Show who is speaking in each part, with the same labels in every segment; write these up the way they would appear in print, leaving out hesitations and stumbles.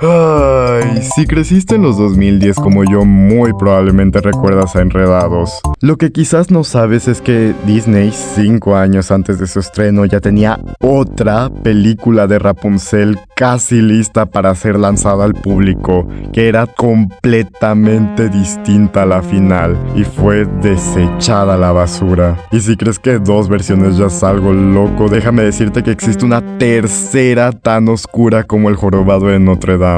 Speaker 1: Ay, si creciste en los 2010 como yo, muy probablemente recuerdas a Enredados. Lo que quizás no sabes es que Disney, 5 años antes de su estreno, ya tenía otra película de Rapunzel casi lista para ser lanzada al público, que era completamente distinta a la final y fue desechada a la basura. Y si crees que 2 versiones ya es algo loco, déjame decirte que existe una tercera tan oscura como El Jorobado de Notre Dame.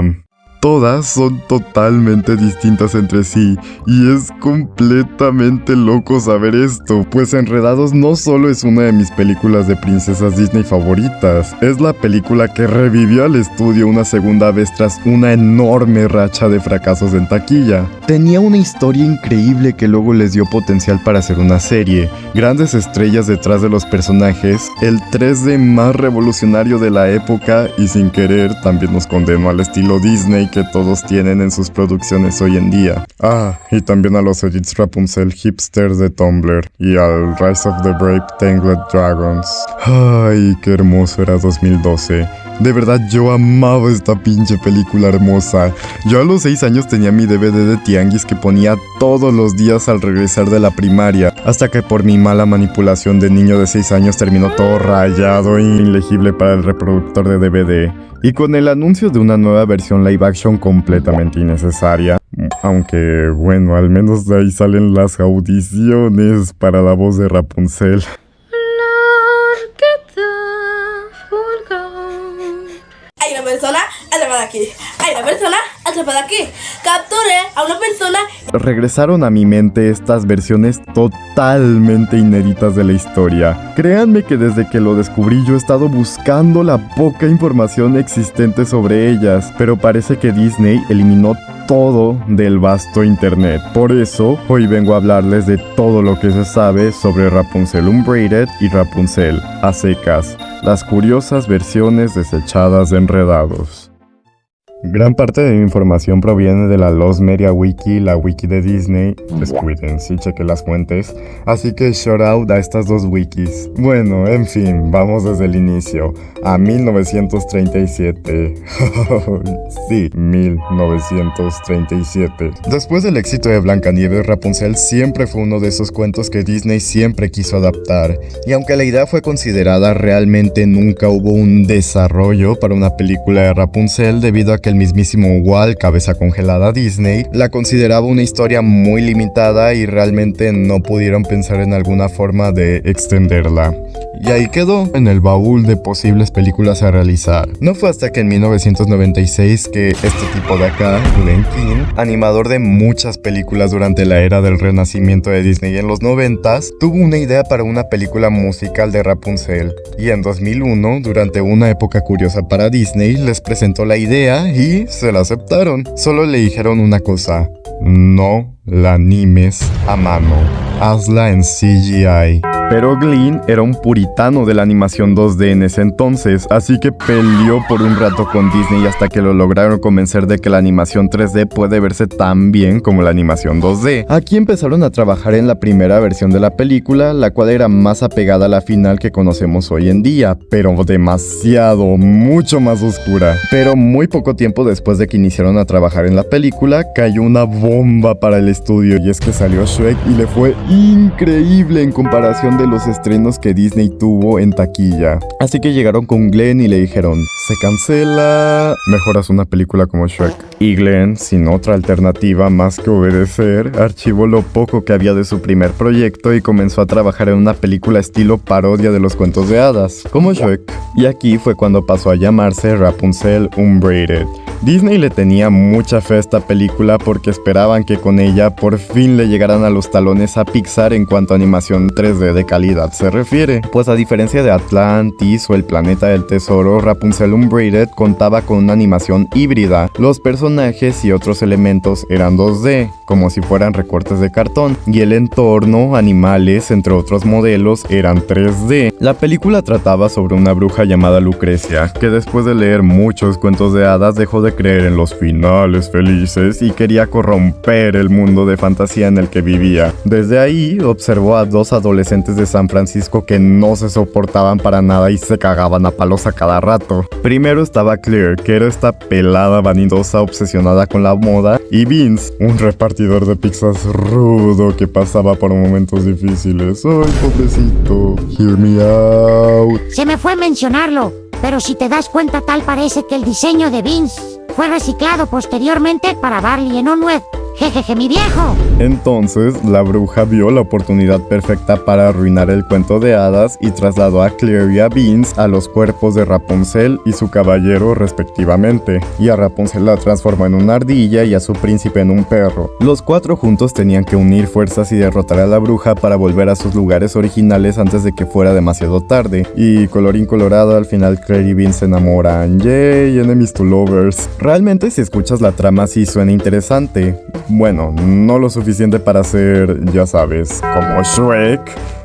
Speaker 1: Todas son totalmente distintas entre sí y es completamente loco saber esto, pues Enredados no solo es una de mis películas de princesas Disney favoritas, es la película que revivió al estudio una segunda vez tras una enorme racha de fracasos en taquilla. Tenía una historia increíble que luego les dio potencial para hacer una serie, grandes estrellas detrás de los personajes, el 3D más revolucionario de la época y sin querer también nos condenó al estilo Disney que todos tienen en sus producciones hoy en día. Y también a los edits Rapunzel hipsters de Tumblr y al Rise of the Brave Tangled Dragons. Ay, qué hermoso era 2012. De verdad yo amaba esta pinche película hermosa. Yo a los 6 años tenía mi DVD de tianguis que ponía todos los días al regresar de la primaria, hasta que por mi mala manipulación de niño de 6 años terminó todo rayado e ilegible para el reproductor de DVD. Y con el anuncio de una nueva versión live action completamente innecesaria, aunque bueno, al menos de ahí salen las audiciones para la voz de Rapunzel.
Speaker 2: Hay una persona atrapada aquí. Hay una persona atrapada aquí. Capture a una persona.
Speaker 1: Regresaron a mi mente estas versiones totalmente inéditas de la historia. Créanme que desde que lo descubrí yo he estado buscando la poca información existente sobre ellas, pero parece que Disney eliminó todo del vasto internet. Por eso, hoy vengo a hablarles de todo lo que se sabe sobre Rapunzel Unbraided y Rapunzel a secas, las curiosas versiones desechadas de Enredados. Gran parte de mi información proviene de la Lost Media Wiki, la wiki de Disney. Descuiden, sí, cheque las fuentes. Así que shout out a estas 2 wikis. Bueno, en fin, vamos desde el inicio, a 1937. Sí, 1937. Después del éxito de Blancanieves, Rapunzel siempre fue uno de esos cuentos que Disney siempre quiso adaptar. Y aunque la idea fue considerada, realmente nunca hubo un desarrollo para una película de Rapunzel debido a que el mismísimo Walt, cabeza congelada Disney, la consideraba una historia muy limitada y realmente no pudieron pensar en alguna forma de extenderla. Y ahí quedó, en el baúl de posibles películas a realizar. No fue hasta que en 1996 que este tipo de acá, Glen Keane, animador de muchas películas durante la era del renacimiento de Disney en los 90s, tuvo una idea para una película musical de Rapunzel. Y en 2001, durante una época curiosa para Disney, les presentó la idea y se la aceptaron. Solo le dijeron una cosa: no la animes a mano, hazla en CGI. Pero Glen era un puritano de la animación 2D en ese entonces, así que peleó por un rato con Disney hasta que lo lograron convencer de que la animación 3D puede verse tan bien como la animación 2D. Aquí empezaron a trabajar en la primera versión de la película, la cual era más apegada a la final que conocemos hoy en día, pero demasiado, mucho más oscura. Pero muy poco tiempo después de que iniciaron a trabajar en la película, cayó una bomba para el estudio, y es que salió Shrek y le fue increíble en comparación de los estrenos que Disney tuvo en taquilla. Así que llegaron con Glen y le dijeron: se cancela, mejor haz una película como Shrek. Y Glen, sin otra alternativa más que obedecer, archivó lo poco que había de su primer proyecto y comenzó a trabajar en una película estilo parodia de los cuentos de hadas, como Shrek. Y aquí fue cuando pasó a llamarse Rapunzel Unbraided. Disney le tenía mucha fe a esta película porque esperaban que con ella por fin le llegaran a los talones a Pixar en cuanto a animación 3D de calidad se refiere, pues a diferencia de Atlantis o El Planeta del Tesoro, Rapunzel Unbraided contaba con una animación híbrida. Los personajes y otros elementos eran 2D, como si fueran recortes de cartón, y el entorno, animales, entre otros modelos, eran 3D. La película trataba sobre una bruja llamada Lucrecia, que después de leer muchos cuentos de hadas dejó de de creer en los finales felices y quería corromper el mundo de fantasía en el que vivía. Desde ahí observó a dos adolescentes de San Francisco que no se soportaban para nada y se cagaban a palos a cada rato. Primero estaba Claire, que era esta pelada vanidosa obsesionada con la moda, y Vince, un repartidor de pizzas rudo que pasaba por momentos difíciles. ¡Ay, pobrecito! Hear me out.
Speaker 3: Se me fue mencionarlo, pero si te das cuenta tal parece que el diseño de Vince fue reciclado posteriormente para Barley en Onward. Jejeje, mi viejo.
Speaker 1: Entonces, la bruja vio la oportunidad perfecta para arruinar el cuento de hadas y trasladó a Claire y a Vince a los cuerpos de Rapunzel y su caballero respectivamente, y a Rapunzel la transformó en una ardilla y a su príncipe en un perro. Los cuatro juntos tenían que unir fuerzas y derrotar a la bruja para volver a sus lugares originales antes de que fuera demasiado tarde. Y colorín colorado, al final Claire y Vince se enamoran. ¡Yay! Enemies to lovers. Realmente, si escuchas la trama, sí suena interesante. Bueno, no lo suficiente para ser, ya sabes, como Shrek,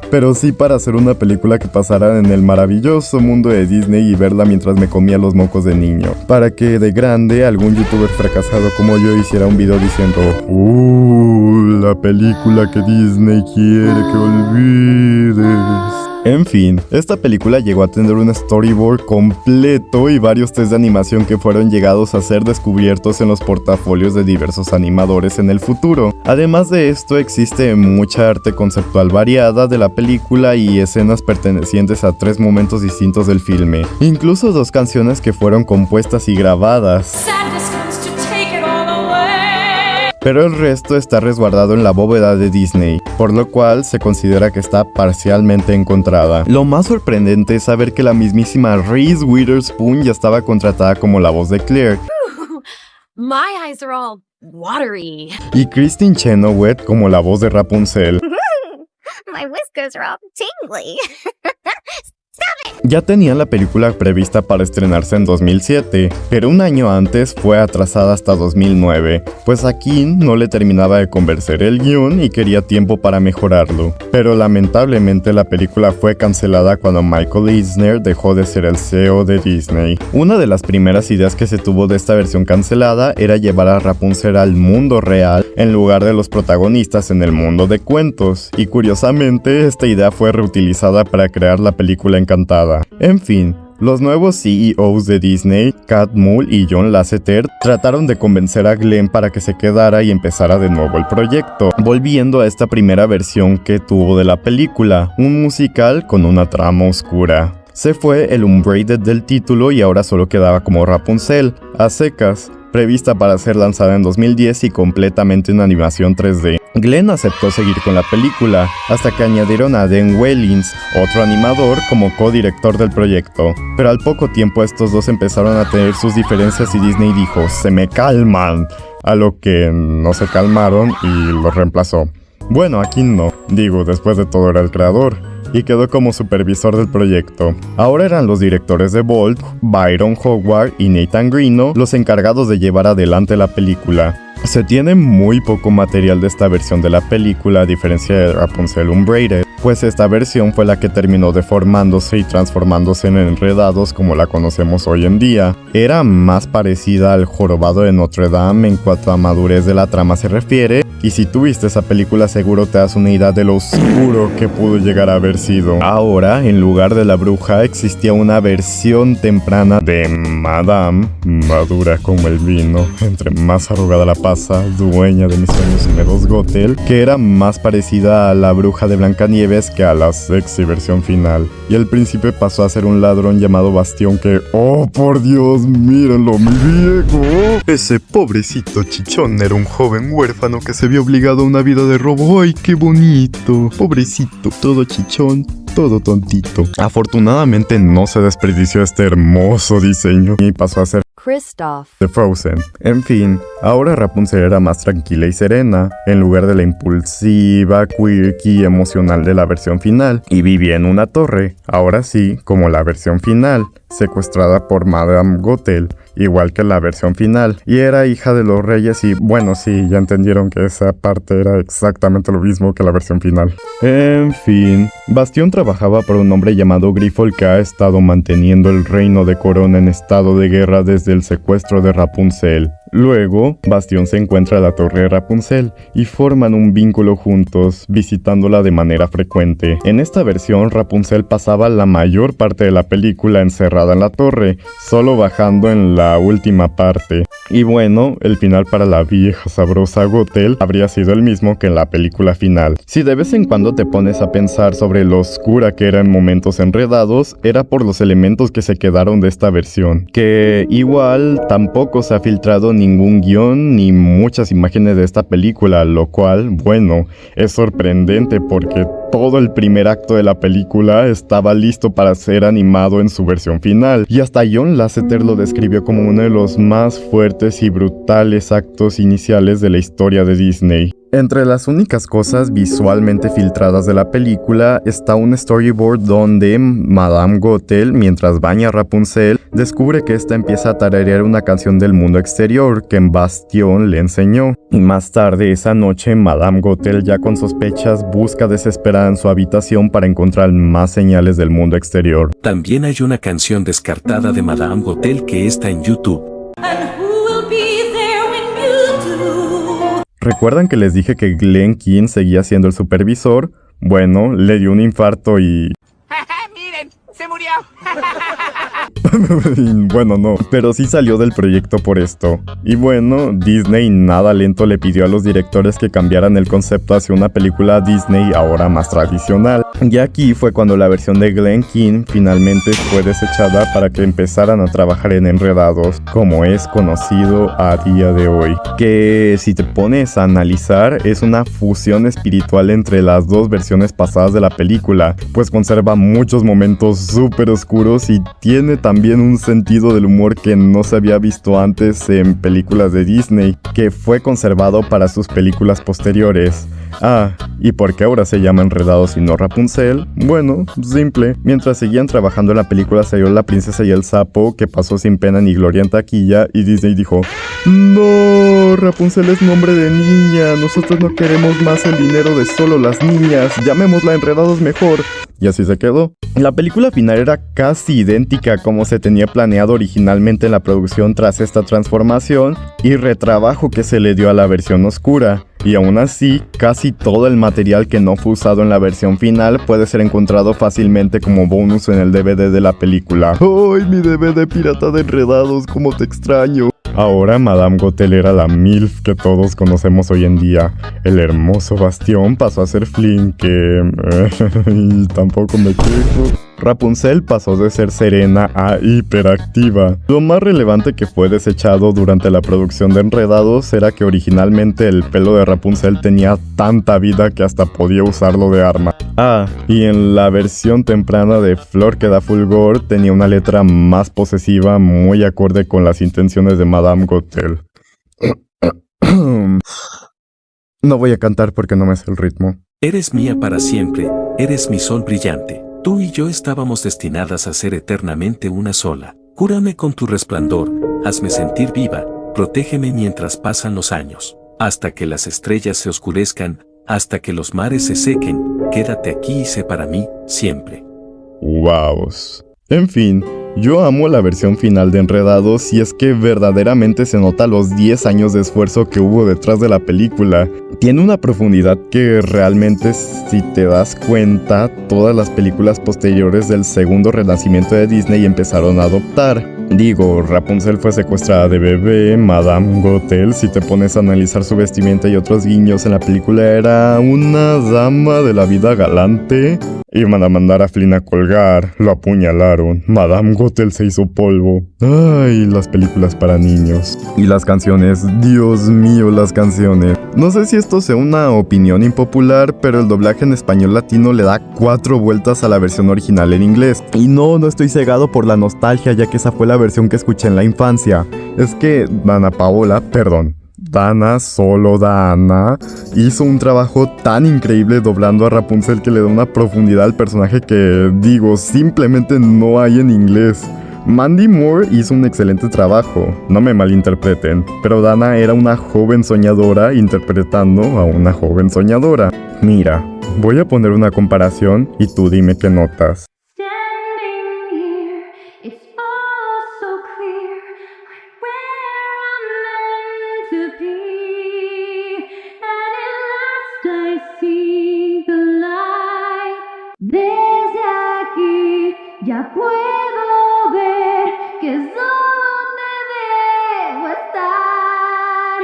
Speaker 1: pero sí para hacer una película que pasara en el maravilloso mundo de Disney y verla mientras me comía los mocos de niño. Para que de grande algún youtuber fracasado como yo hiciera un video diciendo la película que Disney quiere que olvides. En fin, esta película llegó a tener un storyboard completo y varios tests de animación que fueron llegados a ser descubiertos en los portafolios de diversos animadores en el futuro. Además de esto, existe mucha arte conceptual variada de la película y escenas pertenecientes a 3 momentos distintos del filme. Incluso 2 canciones que fueron compuestas y grabadas. Pero el resto está resguardado en la bóveda de Disney, por lo cual se considera que está parcialmente encontrada. Lo más sorprendente es saber que la mismísima Reese Witherspoon ya estaba contratada como la voz de Claire.
Speaker 4: My eyes are all watery.
Speaker 1: Y Kristin Chenoweth como la voz de Rapunzel.
Speaker 4: My whiskers are all tingly.
Speaker 1: Ya tenían la película prevista para estrenarse en 2007, pero un año antes fue atrasada hasta 2009, pues a King no le terminaba de convencer el guión y quería tiempo para mejorarlo. Pero lamentablemente la película fue cancelada cuando Michael Eisner dejó de ser el CEO de Disney. Una de las primeras ideas que se tuvo de esta versión cancelada era llevar a Rapunzel al mundo real en lugar de los protagonistas en el mundo de cuentos, y curiosamente esta idea fue reutilizada para crear la película Encantada. En fin, los nuevos CEOs de Disney, Kat Moule y John Lasseter, trataron de convencer a Glenn para que se quedara y empezara de nuevo el proyecto, volviendo a esta primera versión que tuvo de la película, un musical con una trama oscura. Se fue el unbraided del título y ahora solo quedaba como Rapunzel, a secas, prevista para ser lanzada en 2010 y completamente en animación 3D. Glenn aceptó seguir con la película, hasta que añadieron a Dan Wellins, otro animador, como co-director del proyecto. Pero al poco tiempo estos dos empezaron a tener sus diferencias y Disney dijo, ¡se me calman! A lo que no se calmaron y los reemplazó. Bueno, aquí no, digo, después de todo era el creador, y quedó como supervisor del proyecto. Ahora eran los directores de Bolt, Byron Howard y Nathan Grino los encargados de llevar adelante la película. Se tiene muy poco material de esta versión de la película a diferencia de Rapunzel Unbraided, pues esta versión fue la que terminó deformándose y transformándose en Enredados como la conocemos hoy en día. Era más parecida al Jorobado de Notre Dame en cuanto a madurez de la trama se refiere, y si tú viste esa película seguro te das una idea de lo oscuro que pudo llegar a haber sido. Ahora, en lugar de la bruja, existía una versión temprana de Madame, madura como el vino, entre más arrugada la pasa, dueña de mis sueños húmedos Gothel, que era más parecida a la bruja de Blancanieves que a la sexy versión final. Y el príncipe pasó a ser un ladrón llamado Bastión que, ¡oh por Dios, mírenlo, mi viejo! Ese pobrecito chichón era un joven huérfano que se vio obligado a una vida de robo. ¡Ay, qué bonito! Pobrecito, todo chichón, todo tontito. Afortunadamente no se desperdició este hermoso diseño y pasó a ser
Speaker 4: Kristoff
Speaker 1: de Frozen. En fin, ahora Rapunzel era más tranquila y serena, en lugar de la impulsiva, quirky y emocional de la versión final, y vivía en una torre, ahora sí, como la versión final, secuestrada por Madame Gothel, igual que la versión final, y era hija de los reyes y bueno, sí, ya entendieron que esa parte era exactamente lo mismo que la versión final. En fin, Bastión trabajaba para un hombre llamado Grifol que ha estado manteniendo el reino de Corona en estado de guerra desde el secuestro de Rapunzel. Luego, Bastión se encuentra a la torre de Rapunzel y forman un vínculo juntos, visitándola de manera frecuente. En esta versión, Rapunzel pasaba la mayor parte de la película encerrada en la torre, solo bajando en la última parte. Y bueno, el final para la vieja sabrosa Gothel habría sido el mismo que en la película final. Si de vez en cuando te pones a pensar sobre lo oscura que era en momentos enredados, era por los elementos que se quedaron de esta versión, que igual tampoco se ha filtrado ningún guión ni muchas imágenes de esta película, lo cual, bueno, es sorprendente porque todo el primer acto de la película estaba listo para ser animado en su versión final, y hasta John Lasseter lo describió como uno de los más fuertes y brutales actos iniciales de la historia de Disney. Entre las únicas cosas visualmente filtradas de la película está un storyboard donde Madame Gothel, mientras baña a Rapunzel, descubre que ésta empieza a tararear una canción del mundo exterior que Bastión le enseñó. Y más tarde esa noche, Madame Gothel, ya con sospechas, busca desesperada en su habitación para encontrar más señales del mundo exterior.
Speaker 5: También hay una canción descartada de Madame Gothel que está en YouTube.
Speaker 1: ¿Recuerdan que les dije que Glen Keane seguía siendo el supervisor? Bueno, le dio un infarto y...
Speaker 6: ¡Miren! ¡Se murió!
Speaker 1: Bueno, no, pero sí salió del proyecto por esto. Y bueno, Disney nada lento le pidió a los directores que cambiaran el concepto hacia una película Disney ahora más tradicional. Y aquí fue cuando la versión de Glen Keane finalmente fue desechada para que empezaran a trabajar en Enredados, como es conocido a día de hoy. Que si te pones a analizar, es una fusión espiritual entre las dos versiones pasadas de la película, pues conserva muchos momentos súper oscuros y tiene también un sentido del humor que no se había visto antes en películas de Disney, que fue conservado para sus películas posteriores. Ah, ¿y por qué ahora se llama Enredados y no Rapunzel? Bueno, simple. Mientras seguían trabajando en la película salió La princesa y el sapo, que pasó sin pena ni gloria en taquilla, y Disney dijo: ¡No! Rapunzel es nombre de niña, nosotros no queremos más el dinero de solo las niñas, llamémosla Enredados mejor. Y así se quedó. La película final era casi idéntica a como se tenía planeado originalmente en la producción tras esta transformación y retrabajo que se le dio a la versión oscura. Y aún así, casi todo el material que no fue usado en la versión final puede ser encontrado fácilmente como bonus en el DVD de la película. ¡Ay, mi DVD pirata de Enredados, cómo te extraño! Ahora Madame Gothel era la MILF que todos conocemos hoy en día. El hermoso Bastión pasó a ser Flynn, que... y tampoco me quejo. Rapunzel pasó de ser serena a hiperactiva. Lo más relevante que fue desechado durante la producción de Enredados era que originalmente el pelo de Rapunzel tenía tanta vida que hasta podía usarlo de arma. Ah, y en la versión temprana de Flor que da fulgor tenía una letra más posesiva, muy acorde con las intenciones de Madame Gothel. No voy a cantar porque no me sé el ritmo.
Speaker 5: Eres mía para siempre, eres mi sol brillante. Tú y yo estábamos destinadas a ser eternamente una sola. Cúrame con tu resplandor, hazme sentir viva, protégeme mientras pasan los años. Hasta que las estrellas se oscurezcan, hasta que los mares se sequen, quédate aquí y sé para mí, siempre.
Speaker 1: Wow. En fin, yo amo la versión final de Enredados y es que verdaderamente se nota los 10 años de esfuerzo que hubo detrás de la película. Tiene una profundidad que realmente, si te das cuenta, todas las películas posteriores del segundo renacimiento de Disney empezaron a adoptar. Digo, Rapunzel fue secuestrada de bebé, Madame Gothel, si te pones a analizar su vestimenta y otros guiños en la película, era una dama de la vida galante. Iban a mandar a Flynn a colgar, lo apuñalaron, Madame Gothel se hizo polvo. Ay, las películas para niños. Y las canciones, Dios mío, las canciones. No sé si esto sea una opinión impopular, pero el doblaje en español latino le da 4 vueltas a la versión original en inglés. Y no estoy cegado por la nostalgia, ya que esa fue la versión que escuché en la infancia. Es que Dana, solo Dana, hizo un trabajo tan increíble doblando a Rapunzel que le da una profundidad al personaje que, digo, simplemente no hay en inglés. Mandy Moore hizo un excelente trabajo, no me malinterpreten, pero Dana era una joven soñadora interpretando a una joven soñadora. Mira, voy a poner una comparación y tú dime qué notas.
Speaker 7: Standing here, it's all so clear, like where I'm meant to be. And at last I see the light. Desde aquí ya puedo ver que es donde debo estar.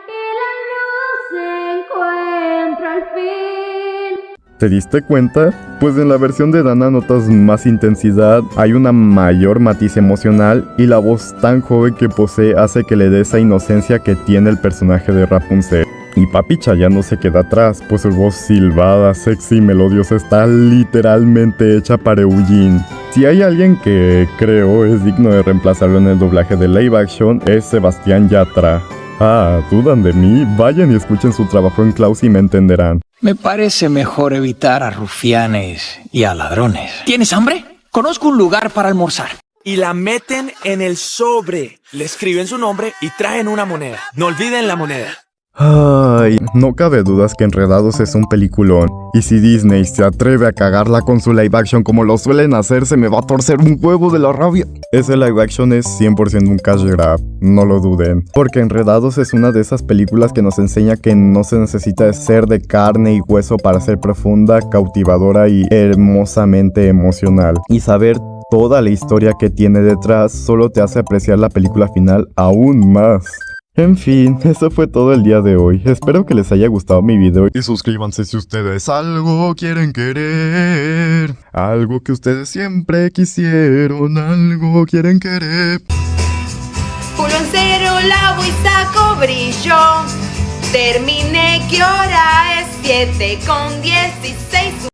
Speaker 7: Y la luz se encuentra al fin.
Speaker 1: ¿Te diste cuenta? Pues en la versión de Dana notas más intensidad, hay una mayor matiz emocional y la voz tan joven que posee hace que le dé esa inocencia que tiene el personaje de Rapunzel. Y Papi ya no se queda atrás, pues su voz silbada, sexy y melodiosa está literalmente hecha para Eugene. Si hay alguien que creo es digno de reemplazarlo en el doblaje de live action, es Sebastián Yatra. Ah, ¿dudan de mí? Vayan y escuchen su trabajo en Klaus y me entenderán.
Speaker 8: Me parece mejor evitar a rufianes y a ladrones. ¿Tienes hambre? Conozco un lugar para almorzar.
Speaker 9: Y la meten en el sobre. Le escriben su nombre y traen una moneda. No olviden la moneda.
Speaker 1: Ay, no cabe dudas que Enredados es un peliculón. Y si Disney se atreve a cagarla con su live action como lo suelen hacer, se me va a torcer un huevo de la rabia. Ese live action es 100% un cash grab, no lo duden. Porque Enredados es una de esas películas que nos enseña que no se necesita ser de carne y hueso para ser profunda, cautivadora y hermosamente emocional. Y saber toda la historia que tiene detrás solo te hace apreciar la película final aún más. En fin, eso fue todo el día de hoy. Espero que les haya gustado mi video y suscríbanse si ustedes algo quieren querer. Algo que ustedes siempre quisieron, algo quieren querer.
Speaker 10: Pulo en cero, lavo y saco brillo. Terminé, ¿qué hora es? 7:16.